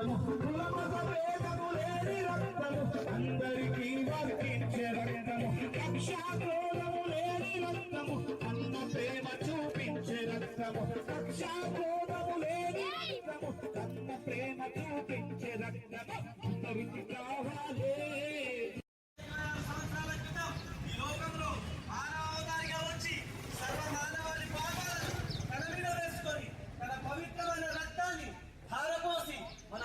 రక్తము, కులమత భేదము లేని రక్తము, అందరికీ వర్తించే రక్తము, కక్షా క్రోధము లేని రక్తము, అన్న ప్రేమ చూపించే రక్తము, కక్షా క్రోధము లేని రక్తము, అన్న ప్రేమ చూపించే రక్తము అందరికీ కావాలి.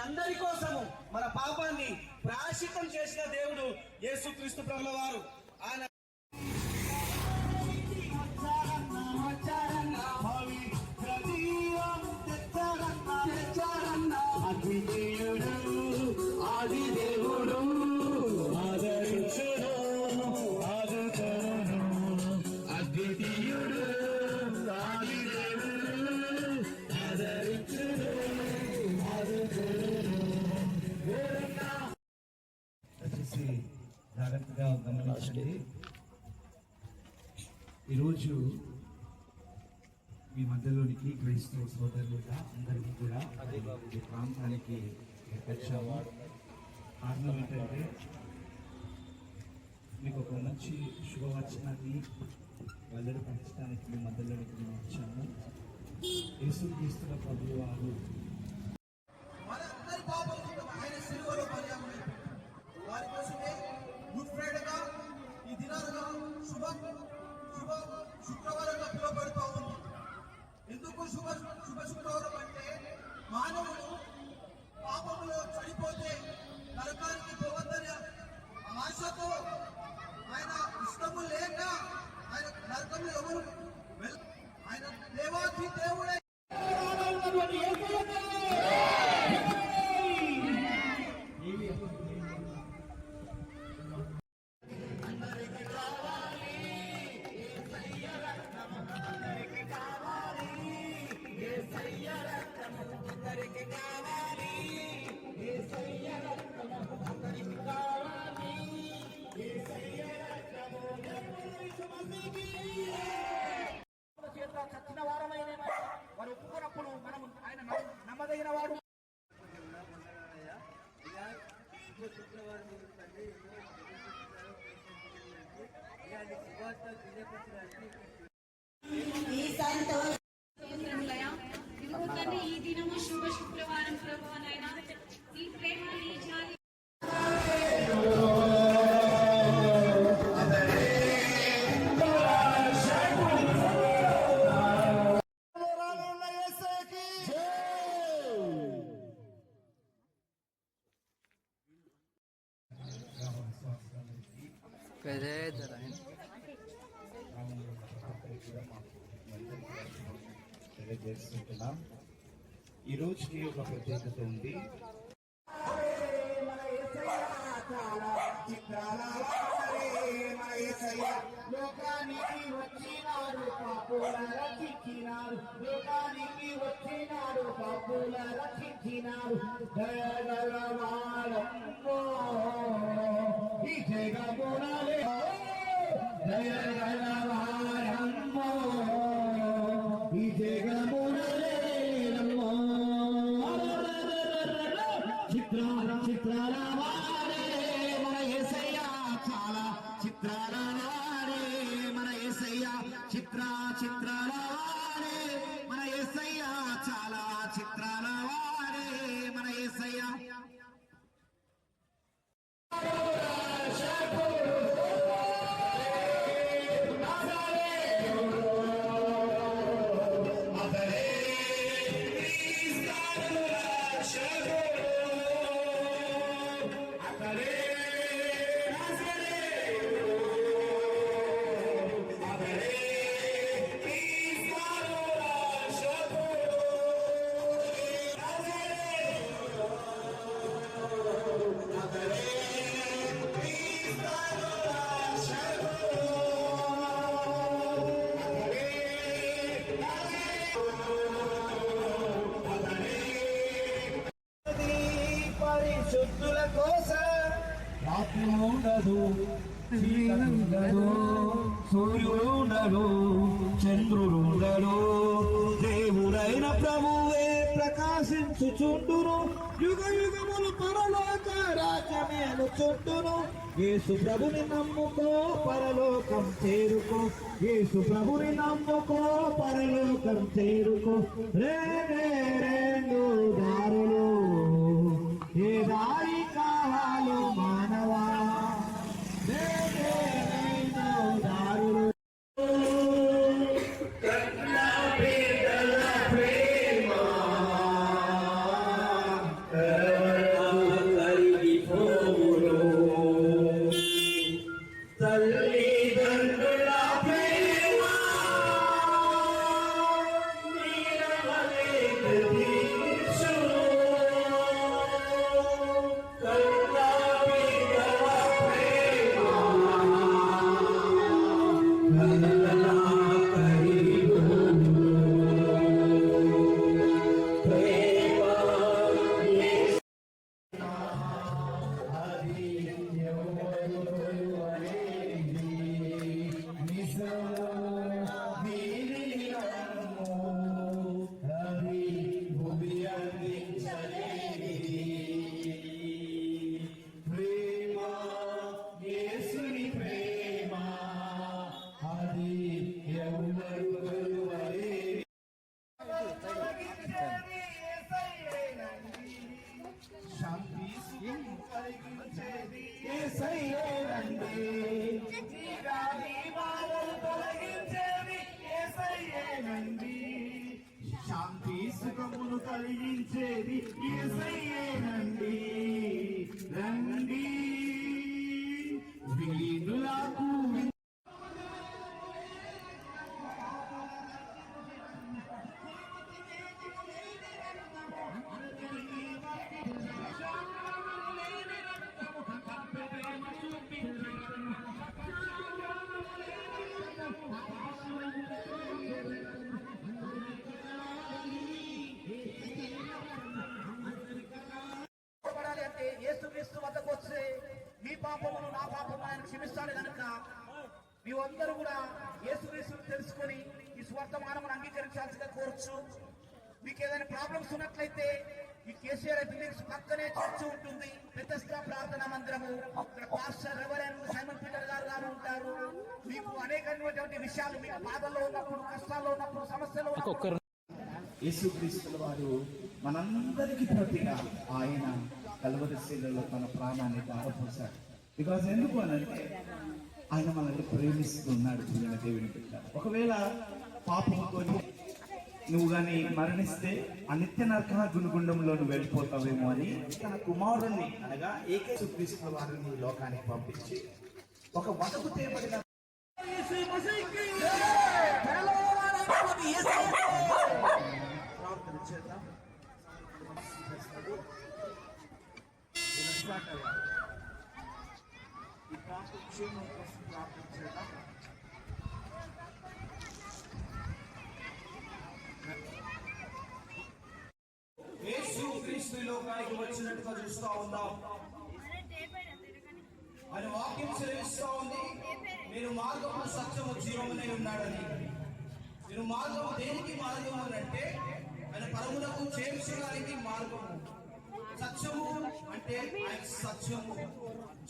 అందరి కోసము మన పాపాన్ని ప్రాయశ్చిత్తం చేసిన దేవుడు యేసుక్రీస్తు ప్రభుల వారు. ఆయన జాగ్రత్తగా గమనించండి. ఈరోజు మీ మధ్యలోనికి క్రైస్తవ సోదరులుగా అందరికీ కూడా ఈ ప్రాంతానికి వచ్చాము. కారణం ఏంటంటే మీకు ఒక మంచి శుభవచనాన్ని వెల్లడిపరచడానికి మీ మధ్యలోనికి మేము వచ్చాము. యేసుక్రీస్తు ప్రభువు వారు వారి కోసమే గుడ్ ఫ్రైడేగా ఈ దినాలుగా శుభ శుక్రవారంగా పిలువబడుతూ ఉంది. ఎందుకు శుభ శుక్రవారం అంటే మానవుడు పాపములో చనిపోతే నరకానికి పోవద్దనే ఆశతో ఆయన ఇష్టము లేక ఆయన నరకంలో ఎవరు ఆయన దేవాది దేవుడే చచ్చిన వారమైన వారు ఒప్పుకున్నప్పుడు మనం ఆయన నమ్మదగిన వాడు. ఈ దినము శుభ శుక్రవారం ప్రభువనైనా ఈ ప్రేమ ఈ జాలి తెలియజేస్తున్నాం. ఈ రోజుకి ఒక ప్రత్యేకత ఉంది. లోకానికి వచ్చినాడు పాపుల రక్షించినాడు, లోకానికి వచ్చినాడు పాపుల రక్షించినాడు. జయగలవాడమ్మో ఈ జగమునలే జయగలవాడమ్మో ఈ జగమునలేనమ్మో. చిత్రాల చిత్రాల వాడే మన యేసయ్య, చాలా చిత్రాల వాడే మన యేసయ్య, చిత్రాల వాడే మన యేసయ్య, చాలా చిత్రాల వాడే మన యేసయ్య. పరిశుద్ధుల కోసం రాత్రి ఉండదు, ఉండదు, సూర్యుడు ఉండడు, చంద్రుడు ఉండడు, దేవుడైన ప్రభువే ప్రకాశించుచుండును, యుగ యుగములు పరలోక రాజ్యమేను చుండును. యేసు ప్రభుని నమ్ముకో పరలోకం చేరుకో, యేసు ప్రభుని నమ్ముకో పరలోకం చేరుకో. రెండు దారులు, ఏ దారి కావాలో మానవా, రెండు దారులు. శాంతి సుఖమును కలిగించేది యేసయ్యేనండి. రండి వీణులకు యేసుక్రీస్తు వద్దకు వస్తే మీ పాపమును నా పాపము ఆయన క్షమిస్తాడు కనుక మీరందరూ కూడా యేసుక్రీస్తును తెలుసుకొని ఈ స్వర్తమానమును అంగీకరించాల్సిగా కోరచ్చు. మీకు ఏదైనా ప్రాబ్లమ్స్ ఉన్నట్లయితే ఈ కేసీఆర్ బిల్డింగ్స్ పక్కనే చర్చ్ ఉంటుంది, పెద్దస్తా ప్రార్థనా మందిరము. ఇక్కడ పాస్టర్ రెవరెండ్ సైమన్ పీటర్ గారు ఉంటారు. మీకు అనేకమైనటువంటి విషయాలు మీకు బాధల్లో ఉన్నప్పుడు, కష్టాల్లో ఉన్నప్పుడు, సమస్యలో ఉన్నప్పుడు యేసుక్రీస్తుల వారు మనందరికీ ప్రతిగా ఆయన కల్వరి శిలలో తన ప్రాణాన్ని ధారపోశాడు. బికాజ్ ఎందుకు అనంటే ఆయన మనల్ని ప్రేమిస్తున్నాడు. ప్రియమైన దేవుని బిడ్డ, ఒకవేళ పాపంతో నువ్వు కానీ మరణిస్తే ఆ నిత్య నరక గుణగుండంలో నువ్వు వెళ్ళిపోతావేమో అని తన కుమారుణ్ణి అనగా యేసుక్రీస్తుల వారిని లోకానికి పంపించి ఒక వదకు తేబడిన ప్రార్థన చేద్దాం. ఈ ప్రాంతం క్షేమం కోసం ప్రార్థన చేద్దాం. యేసు క్రీస్తు లోకానికి వచ్చినట్టుగా చూస్తూ ఉందాం. ఆయన వాక్యం సెలవిస్తూ ఉంది, నేను మార్గము సత్యము జీవమునే ఉన్నాడని. నేను మార్గము దేనికి మార్గము అని అంటే ఆయన పరములకు చేర్చడానికి మార్గము. సత్యము అంటే ఆయన సత్యము,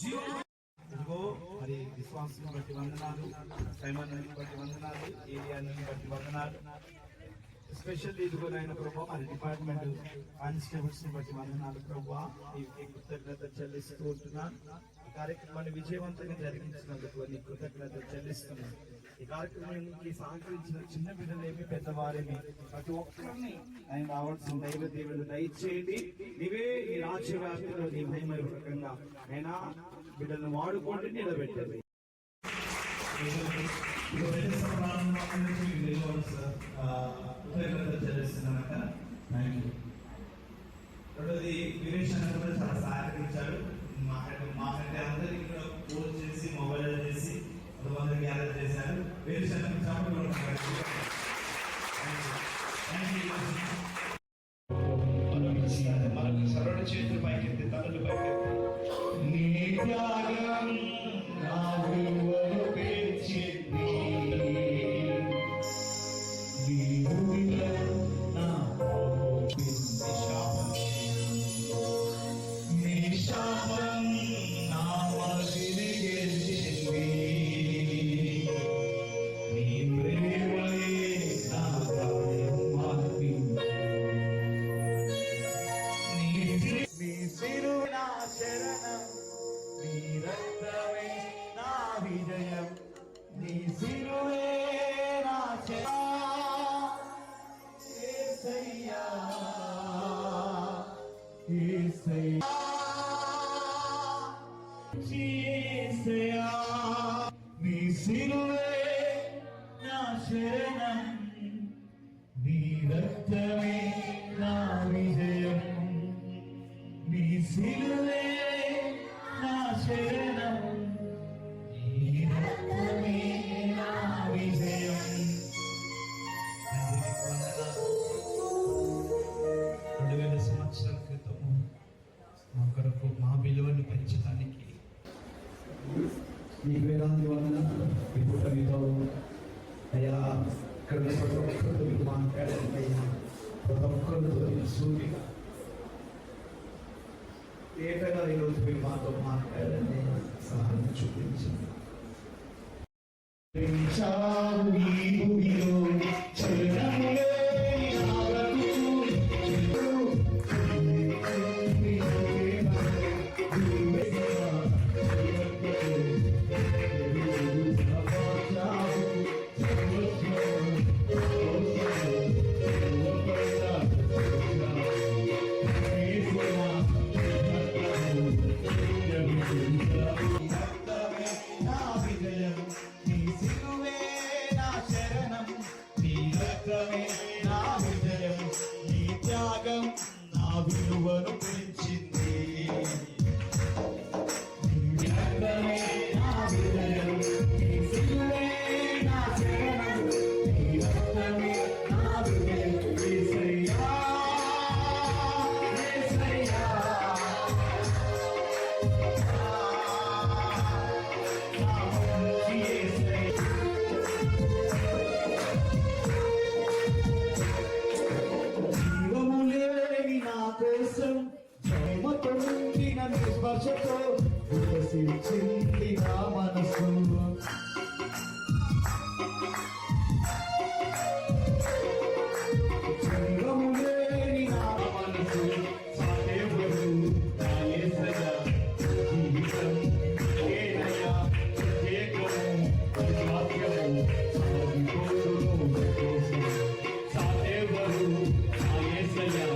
జీవము. ఇదిగో మరి విశ్వాసం బట్టి వందనాలు, సైమన్ని బట్టి వందనాలు, ఏరియాని బట్టి వందనాలు. ఎస్పెషల్లీ ఇదిగో నాయన ప్రభావ మరి డిపార్ట్మెంట్ కానిస్టేబుల్స్ ని బట్టి వందనాలు ప్రభావ. ఈ కృతజ్ఞత చెల్లిస్తూ ఉంటున్నాను. ఈ కార్యక్రమాన్ని విజయవంతంగా జరిగించినందుకు నీ కృతజ్ఞత చెల్లిస్తున్నాను. ఈ కార్యక్రమానికి సహకరించిన చిన్న బిడ్డలేమి పెద్దవారేమి ప్రతి ఒక్కరిని ఆయన రావాల్సిన దైవ దేవుడు దయచేయండి. నీవే ఈ రాజ్య వ్యాప్తిలో నీ మహిమపూర్వకంగా అయినా బిడ్డలను వాడుకోండి, నిలబెట్టండి. చెల్లిస్తున్నాక రెండోది వీరేష్ అన్న కూడా చాలా సహకరించాడు. మాకంటే అందరికి కూడా ఫోన్ చేసి మొబైల్ చేసి కొంతమంది గ్యాదర్ చేశారు. వీరేష్ అన్న మనకు సరళ చేతులు పైకెత్తి తలలు పైకెత్తి నా యేసయ్యా నీ సిలువే నా శరణం నీ రక్తమే నా విజయం నీ సిలువే నా శరణం నీ రక్తమే నా విజయం. 2000 సంవత్సరాల క్రితం మా కొరకు మా విలువను పెంచడానికి ఈ వేదాంతి వలన ఇప్పుడు మీతో అయ్యా ఇక్కడ ప్రతి ఒక్కరితో మీరు మాట్లాడండి అయ్యా, ప్రతి ఒక్కరితో సూటిగా ఏటగా ఈరోజు మీరు మాతో మాట్లాడండి, సహాయం చూపించండి. నా విలువను పెంచింది నా విజయం నీ సిలువే నా శరణం నీ రక్తమే నా విజయం యేసయ్యా యేసయ్యా నా మంచి యేసయ్యా కోసం ప్రేమతో నిండిన నిస్పర్శతో వికసించింది నా మనసు జీవము లేని నా మనసు సాటెవరు నా యేసయ్యా జీవితం ఏనయ్యా ప్రత్యేకము విశ్వాస్యము సాగిపోతును కోసం సాటెవరు నా యేసయ్యా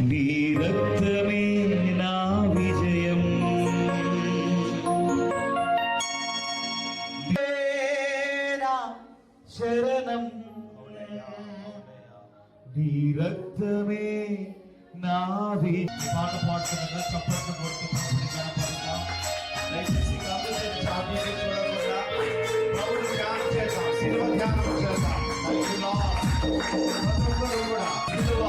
నీ రక్తమే నా విజయం శరణం నీ రక్తమే నా పాట పాడుతున్నా చప్పట్లు కొడుతూ కనపడతా దయచేసి చూడకుండా ప్రభుని ధ్యానం చేద్దాం, శిలువ ధ్యానం చేద్దాం. కూడా శిలువ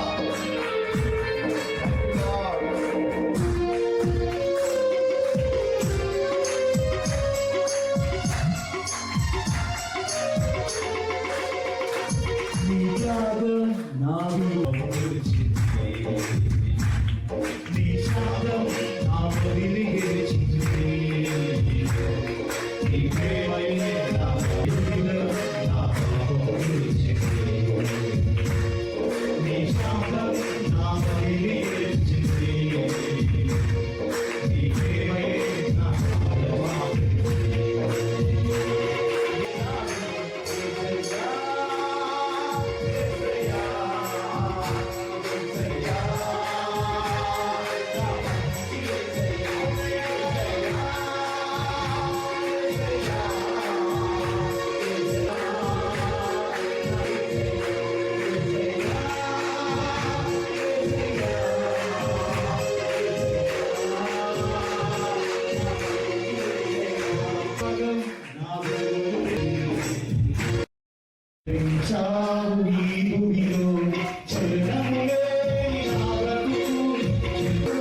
నీ శాదం నా వదిలి గెలిచింది నీ ప్రేమయే నా పాపం గెలిచింది నీ శాదం నా వదిలి గెలిచింది నీ ప్రేమయే నా పాపం చావు ఈ భూమిలో చరణము లేని నా బ్రతుకు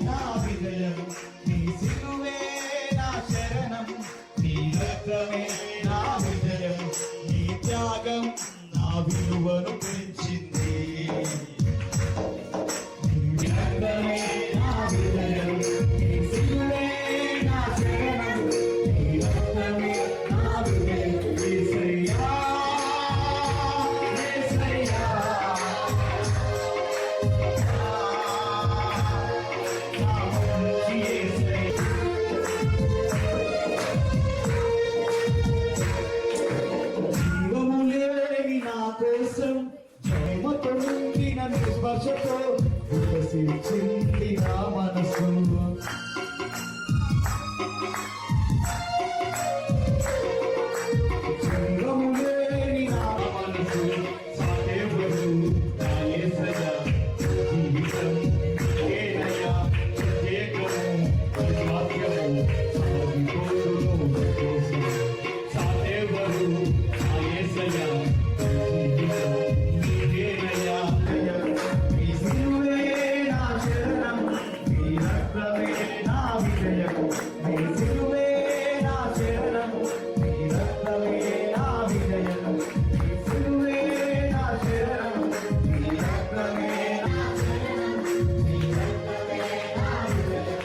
నా విజయం నీ సిలువే నా శరణం నీ రక్తమే నా విజయం నీ త్యాగం నా విలువను పెంచింది నీ రక్తమే నా విజయం నీ సిలువే నా శరణం నీ రక్తమే నా విజయం యేసయ్యా యేసయ్యా జీవము లేని నా కోసం ప్రేమతో నిండిన నీ స్పర్శతో వికసించింది నా మనసు జీవము లేని నా మనసు సాటెవరు నా యేసయ్యా జీవితం ఏనయ్యా ప్రత్యేకము స్వాస్థ్యము సాగిపోతును కోసం సాటెవరు నా యేసయ్యా జీవితం నీవేనయ్యా నీ సిలువే నా శరణం నీ రక్తమే నా విజయం నీ సిలువే నా శరణం నీ రక్తమే నా విజయం నీ సిలువే నా శరణం నీ రక్తమే నా శరణం నీ రక్తమే నా విజయం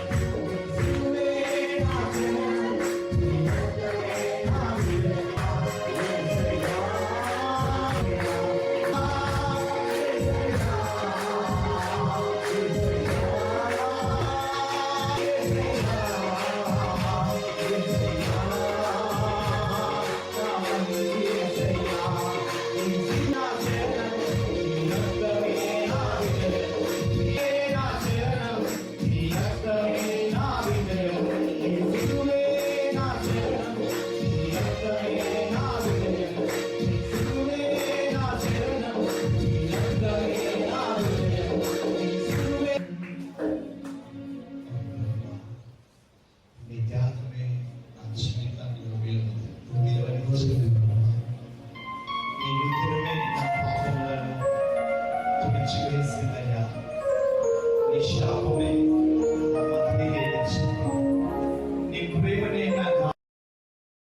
నీ సిలువే నా శరణం నీ రక్తమే నా విజయం నీ త్యాగమే నా జీవితాన్ని విలువని